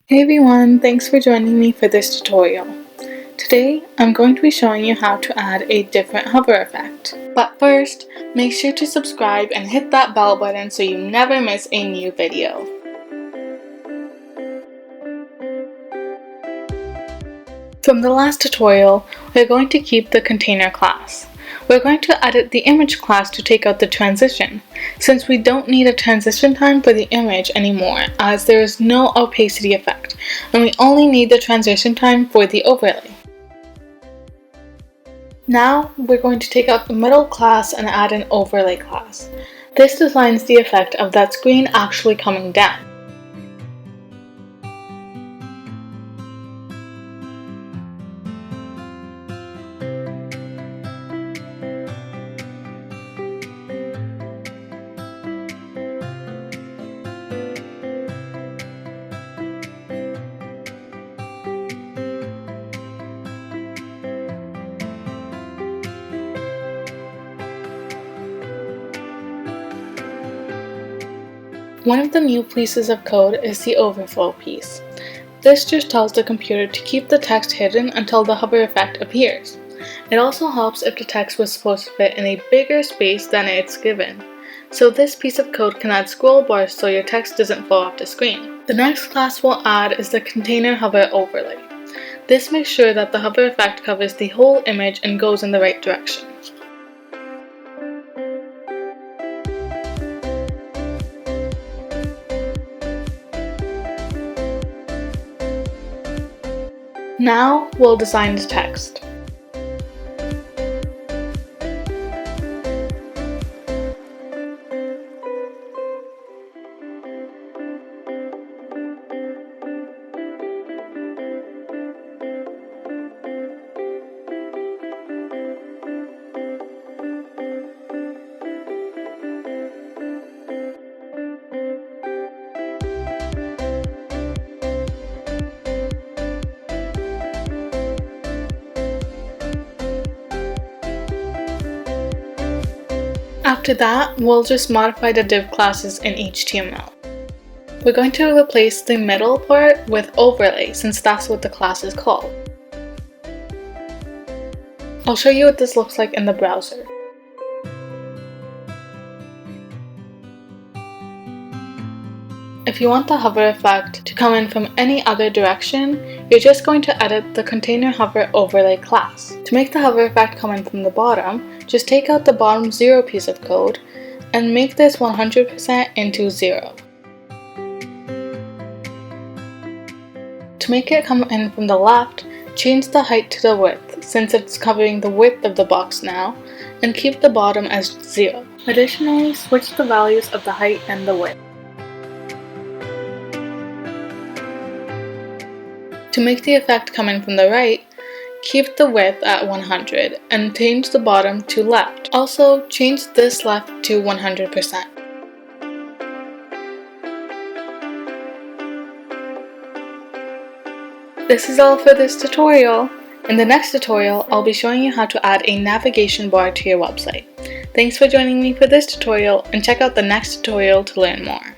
Hey everyone, thanks for joining me for this tutorial. Today, I'm going to be showing you how to add a different hover effect. But first, make sure to subscribe and hit that bell button so you never miss a new video. From the last tutorial, we're going to keep the container class. We're going to edit the image class to take out the transition, since we don't need a transition time for the image anymore as there is no opacity effect, and we only need the transition time for the overlay. Now we're going to take out the middle class and add an overlay class. This designs the effect of that screen actually coming down. One of the new pieces of code is the overflow piece. This just tells the computer to keep the text hidden until the hover effect appears. It also helps if the text was supposed to fit in a bigger space than it's given. So this piece of code can add scroll bars so your text doesn't fall off the screen. The next class we'll add is the container hover overlay. This makes sure that the hover effect covers the whole image and goes in the right direction. Now we'll design the text. After that, we'll just modify the div classes in HTML. We're going to replace the middle part with overlay since that's what the class is called. I'll show you what this looks like in the browser. If you want the hover effect to come in from any other direction, you're just going to edit the container hover overlay class. To make the hover effect come in from the bottom, just take out the bottom 0 piece of code and make this 100% into 0. To make it come in from the left, change the height to the width since it's covering the width of the box now, and keep the bottom as 0. Additionally, switch the values of the height and the width. To make the effect come in from the right, keep the width at 100 and change the bottom to left. Also, change this left to 100%. This is all for this tutorial. In the next tutorial, I'll be showing you how to add a navigation bar to your website. Thanks for joining me for this tutorial, and check out the next tutorial to learn more.